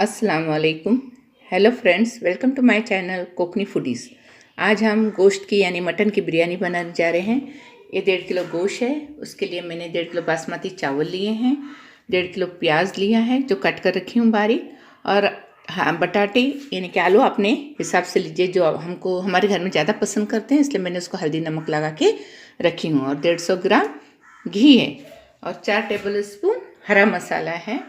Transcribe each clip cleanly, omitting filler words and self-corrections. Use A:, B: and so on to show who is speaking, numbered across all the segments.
A: अस्सलाम वालेकुम। Hello friends, welcome to my channel Kokni foodies. आज हम गोश्त की यानी मटन की बिरयानी बनाने जा रहे हैं। ये 1.5 किलो गोश्त है, उसके लिए मैंने 1.5 किलो बासमती चावल लिए हैं, 1.5 किलो प्याज लिया है जो कट कर रखी हूँ बारीक, और हाँ बटाटे यानी कि आलू अपने हिसाब से लीजिए, जो हमको हमारे घर में ज़्यादा पसंद करते हैं, इसलिए मैंने उसको हल्दी नमक लगा के रखी हूँ। और 150 ग्राम घी है और 4 टेबल स्पून हरा मसाला है।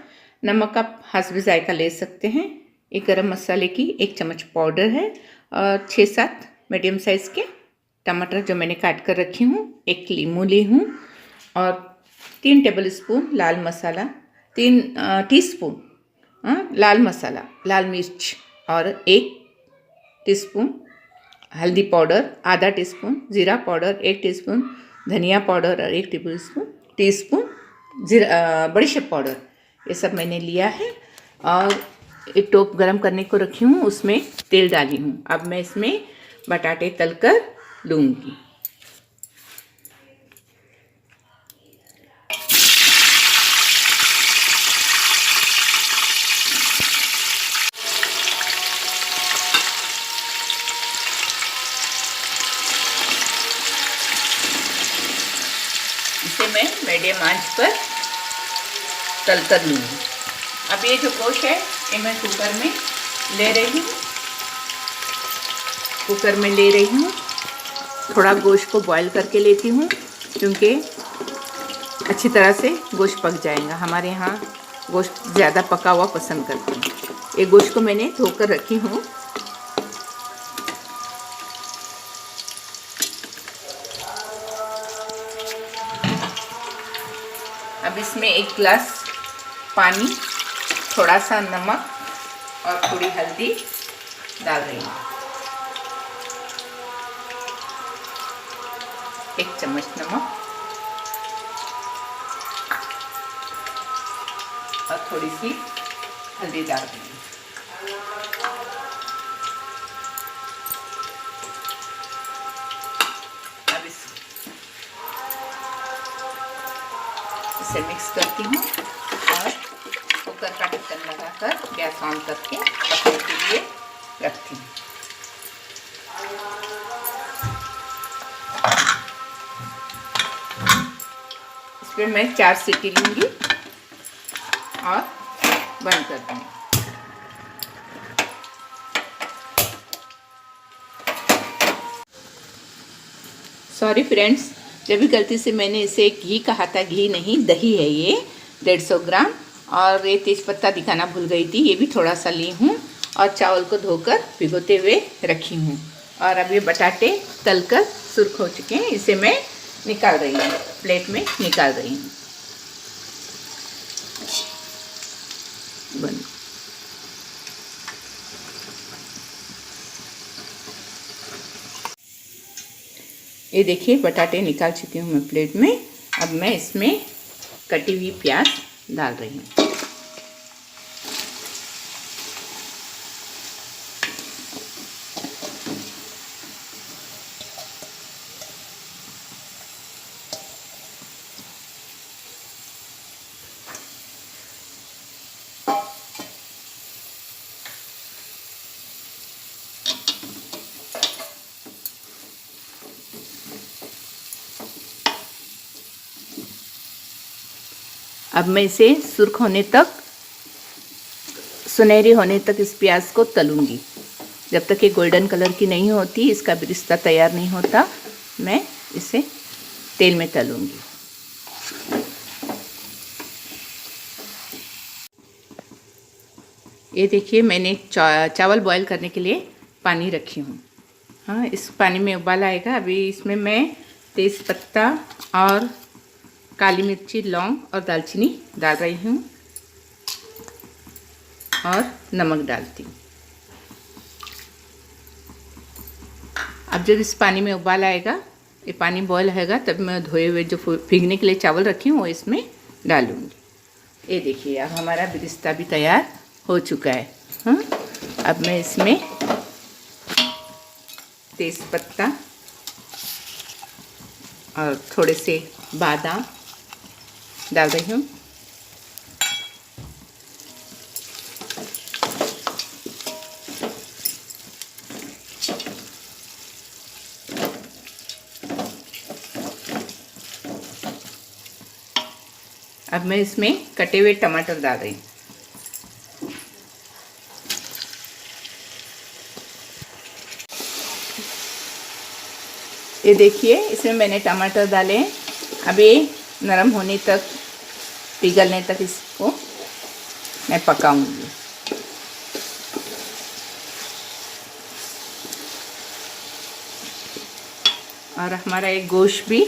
A: नमक आप हस्ब जायका ले सकते हैं। एक गरम मसाले की 1 चम्मच पाउडर है और 6-7 मीडियम साइज़ के टमाटर जो मैंने काट कर रखी हूँ। 1 लीमू ली हूँ और 3 टेबल स्पून लाल मसाला, 3 टीस्पून लाल मसाला, लाल मिर्च, और 1 टीस्पून हल्दी पाउडर, आधा टीस्पून जीरा पाउडर, 1 टीस्पून धनिया पाउडर और 1 टीस्पून जीरा बड़ीशेप पाउडर, ये सब मैंने लिया है। और एक टोप गरम करने को रखी हूँ, उसमें तेल डाली हूँ। अब मैं इसमें बटाटे तलकर लूँगी। इसे मैं मीडियम आंच पर तल कर लूँगी। अब ये जो गोश्त है ये मैं कुकर में ले रही हूँ। थोड़ा गोश्त को बॉईल करके लेती हूँ क्योंकि अच्छी तरह से गोश्त पक जाएगा। हमारे यहाँ गोश्त ज़्यादा पका हुआ पसंद करते हैं। ये गोश्त को मैंने धोकर रखी हूँ। अब इसमें 1 गिलास पानी, थोड़ा सा नमक और थोड़ी हल्दी डाल रही हूँ। 1 चम्मच नमक और थोड़ी सी हल्दी डाल रही हूँ। अब इसे मिक्स करती हूँ और कुकर का ढक्कन लगाकर गैस ऑन करके पकने के लिए रखती हूँ। इस पर मैं 4 सीटी लूँगी और बंद कर दूँगी। सॉरी फ्रेंड्स, जब भी गलती से मैंने इसे घी कहा था, घी नहीं दही है ये 150 ग्राम। और ये तेज़पत्ता दिखाना भूल गई थी, ये भी थोड़ा सा ली हूँ। और चावल को धोकर भिगोते हुए रखी हूँ। और अब ये बटाटे तलकर सुर्ख हो चुके हैं, इसे मैं निकाल रही हूँ, प्लेट में निकाल रही हूँ। बंद। ये देखिए बटाटे निकाल चुकी हूँ मैं प्लेट में। अब मैं इसमें कटी हुई प्याज डाल रही हूँ। अब मैं इसे सुर्ख होने तक, सुनहरी होने तक इस प्याज को तलूँगी। जब तक ये गोल्डन कलर की नहीं होती, इसका बिरिस्ता तैयार नहीं होता, मैं इसे तेल में तलूँगी। ये देखिए मैंने चावल बॉईल करने के लिए पानी रखी हूँ। हाँ, इस पानी में उबाल आएगा। अभी इसमें मैं तेज़पत्ता और काली मिर्ची, लौंग और दालचीनी डाल रही हूँ और नमक डालती हूँ। अब जब इस पानी में उबाल आएगा, ये पानी बॉयल होगा, तब मैं धोए हुए जो भीगने के लिए चावल रखी हूँ वो इसमें डालूँगी। ये देखिए अब हमारा बिरिस्ता भी तैयार हो चुका है। हाँ, अब मैं इसमें तेज़पत्ता और थोड़े से बादाम डाल रही हूँ। अब मैं इसमें कटे हुए टमाटर डाल रही हूँ। ये देखिए, इसमें मैंने टमाटर डाले। अब ये नरम होने तक, पिघलने तक इसको मैं पकाऊंगी। और हमारा एक गोश्त भी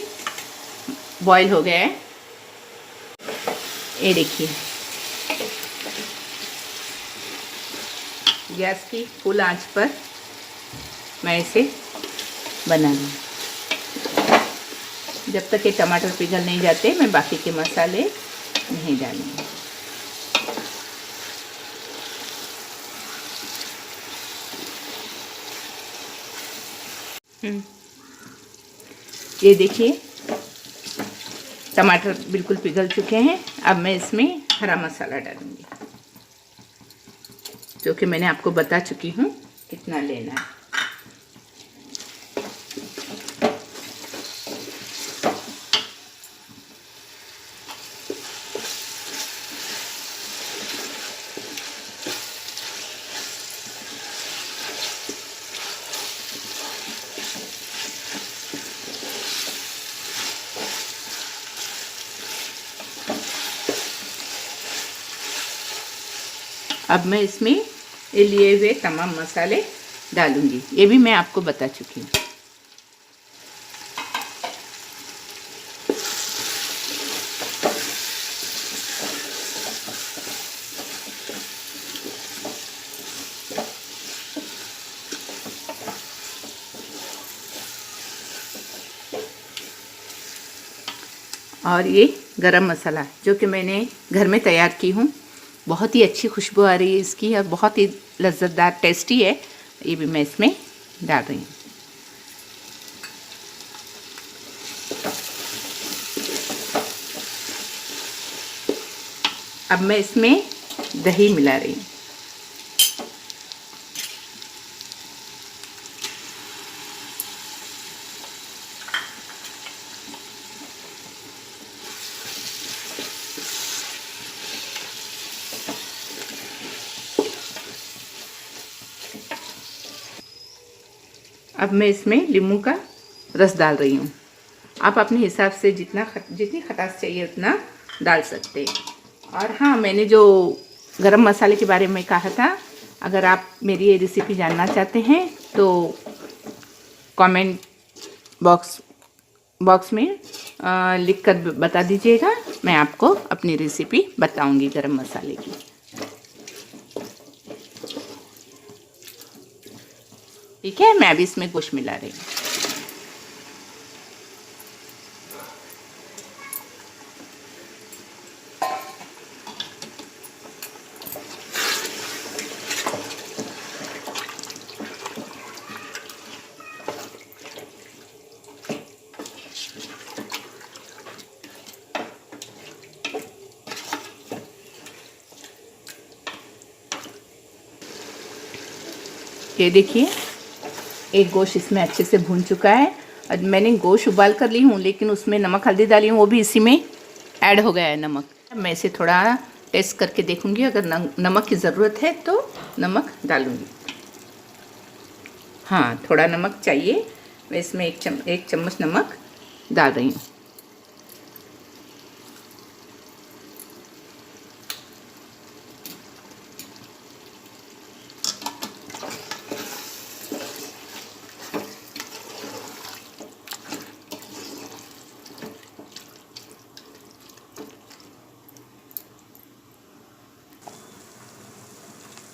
A: बॉईल हो गया है। ये देखिए, गैस की फुल आंच पर मैं इसे बना लूँ। जब तक ये टमाटर पिघल नहीं जाते मैं बाकी के मसाले नहीं डालूँगी। ये देखिए, टमाटर बिल्कुल पिघल चुके हैं। अब मैं इसमें हरा मसाला डालूँगी, जो कि मैंने आपको बता चुकी हूँ कितना लेना है। अब मैं इसमें ये लिए हुए तमाम मसाले डालूंगी। ये भी मैं आपको बता चुकी हूँ। और ये गरम मसाला जो कि मैंने घर में तैयार की हूँ, बहुत ही अच्छी खुशबू आ रही है इसकी और बहुत ही लज्जतदार टेस्टी है। ये भी मैं इसमें डाल रही हूँ। अब मैं इसमें दही मिला रही हूँ। अब मैं इसमें नींबू का रस डाल रही हूँ। आप अपने हिसाब से जितनी खटास चाहिए उतना डाल सकते हैं। और हाँ, मैंने जो गरम मसाले के बारे में कहा था, अगर आप मेरी ये रेसिपी जानना चाहते हैं तो कमेंट बॉक्स में लिख कर बता दीजिएगा। मैं आपको अपनी रेसिपी बताऊंगी गरम मसाले की। ठीक है, मैं अभी इसमें गोश्त मिला रही हूँ। ये देखिए, एक गोश्त इसमें अच्छे से भून चुका है। और मैंने गोश्त उबाल कर ली हूँ, लेकिन उसमें नमक हल्दी डाली हूँ, वो भी इसी में ऐड हो गया है नमक। मैं इसे थोड़ा टेस्ट करके देखूँगी, अगर नमक की ज़रूरत है तो नमक डालूँगी। हाँ, थोड़ा नमक चाहिए। मैं इसमें एक चम्मच नमक डाल रही हूँ।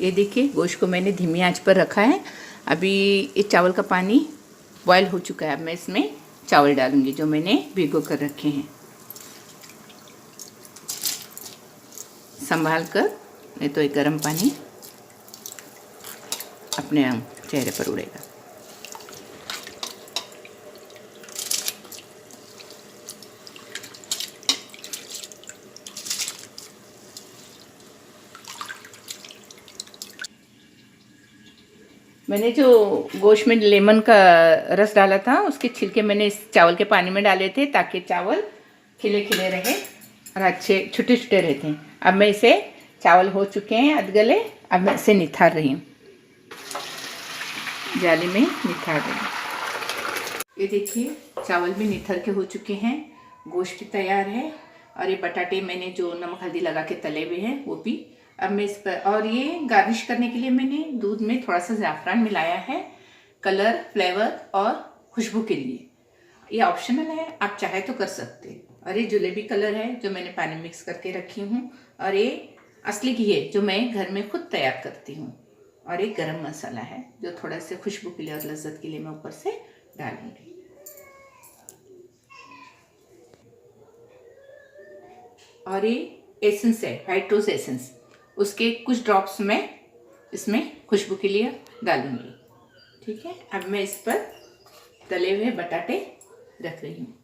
A: ये देखिए, गोश्त को मैंने धीमी आंच पर रखा है। अभी ये चावल का पानी बॉयल हो चुका है। अब मैं इसमें चावल डालूंगी जो मैंने भिगो कर रखे हैं। संभाल कर, नहीं तो ये गर्म पानी अपने चेहरे पर उड़ेगा। मैंने जो गोश्त में लेमन का रस डाला था, उसके छिलके मैंने इस चावल के पानी में डाले थे ताकि चावल खिले खिले रहे। और अच्छे छोटे छोटे रहते हैं। अब मैं इसे, चावल हो चुके हैं अधगले, अब मैं इसे निथार रही हूँ, जाली में निथार रही हूँ। ये देखिए चावल भी निथर के हो चुके हैं, गोश्त भी तैयार है, और ये बटाटे मैंने जो नमक हल्दी लगा के तले हुए हैं वो भी। अब मैं इस पर, और ये गार्निश करने के लिए मैंने दूध में थोड़ा सा ज़ाफ़रान मिलाया है, कलर, फ्लेवर और खुशबू के लिए। ये ऑप्शनल है, आप चाहे तो कर सकते हैं। और ये जलेबी कलर है जो मैंने पानी मिक्स करके रखी हूँ, और ये असली घी है जो मैं घर में खुद तैयार करती हूँ। और एक गरम मसाला है जो थोड़ा से खुशबू के लिए और लज्जत के लिए मैं ऊपर से डालूंगी। और ये एसेंस है, व्हाइट रोज एसेंस, उसके कुछ ड्रॉप्स मैं इसमें खुशबू के लिए डालूंगी। ठीक है, अब मैं इस पर तले हुए बटाटे रख रही हूँ।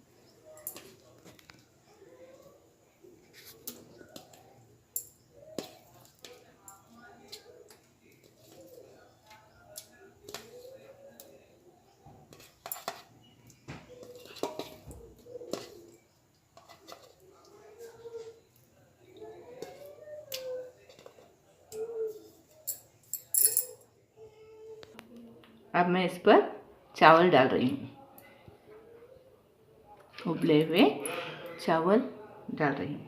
A: अब मैं इस पर चावल डाल रही हूँ, उबले हुए चावल डाल रही हूँ।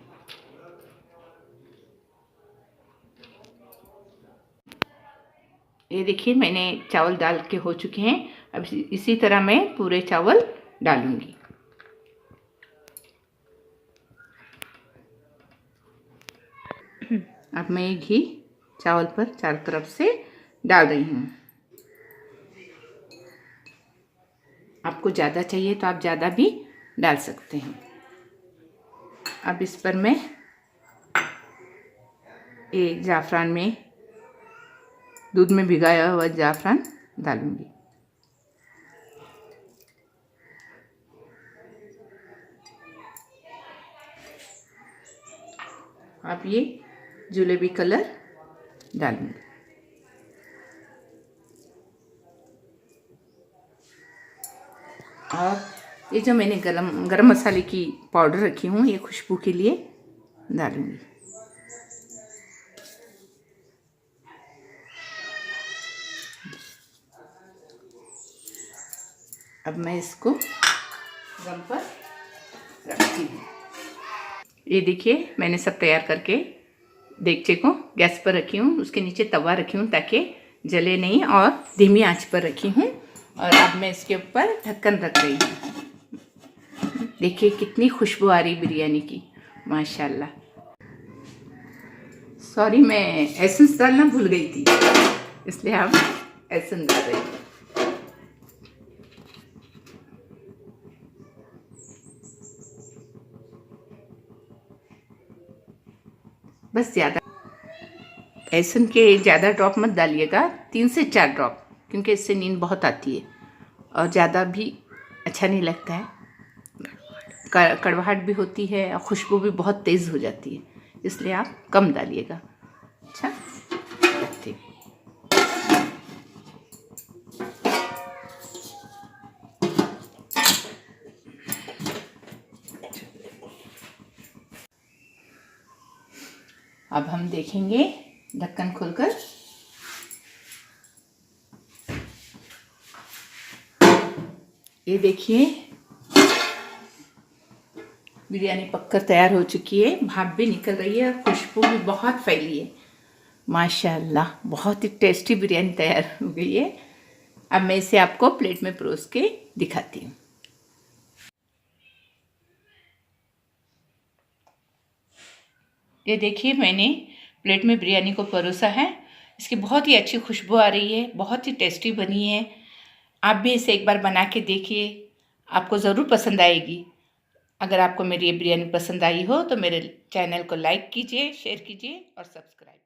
A: ये देखिए मैंने चावल डाल के हो चुके हैं। अब इसी तरह मैं पूरे चावल डालूंगी। अब मैं घी चावल पर चारों तरफ से डाल रही हूँ। आपको ज़्यादा चाहिए तो आप ज़्यादा भी डाल सकते हैं। अब इस पर मैं एक ज़ाफ़रान में, दूध में भिगाया हुआ ज़ाफ़रान डालूंगी। अब ये जलेबी कलर डालूंगी। और ये जो मैंने गरम मसाले की पाउडर रखी हूँ, ये खुशबू के लिए डालूंगी। अब मैं इसको दम पर रखती हूँ। ये देखिए मैंने सब तैयार करके देगचे को गैस पर रखी हूँ, उसके नीचे तवा रखी हूँ ताकि जले नहीं, और धीमी आंच पर रखी हूँ। और अब मैं इसके ऊपर ढक्कन रख रही हूँ। देखिए कितनी खुशबू आ रही बिरयानी की, माशाल्लाह। सॉरी, मैं एसेंस डालना भूल गई थी, इसलिए आप एसेंस डाल रही हूँ। बस ज़्यादा एसेंस के ज़्यादा ड्रॉप मत डालिएगा, 3 से 4 ड्रॉप, क्योंकि इससे नींद बहुत आती है और ज़्यादा भी अच्छा नहीं लगता है। कड़वाहट भी होती है और खुशबू भी बहुत तेज़ हो जाती है, इसलिए आप कम डालिएगा। अच्छा, रखती हूँ। अब हम देखेंगे ढक्कन खोलकर। ये देखिए बिरयानी पककर तैयार हो चुकी है, भाप भी निकल रही है और खुशबू भी बहुत फैली है। माशाल्लाह, बहुत ही टेस्टी बिरयानी तैयार हो गई है। अब मैं इसे आपको प्लेट में परोस के दिखाती हूँ। ये देखिए मैंने प्लेट में बिरयानी को परोसा है। इसकी बहुत ही अच्छी खुशबू आ रही है, बहुत ही टेस्टी बनी है। आप भी इसे एक बार बना के देखिए, आपको ज़रूर पसंद आएगी। अगर आपको मेरी ये बिरयानी पसंद आई हो तो मेरे चैनल को लाइक कीजिए, शेयर कीजिए और सब्सक्राइब।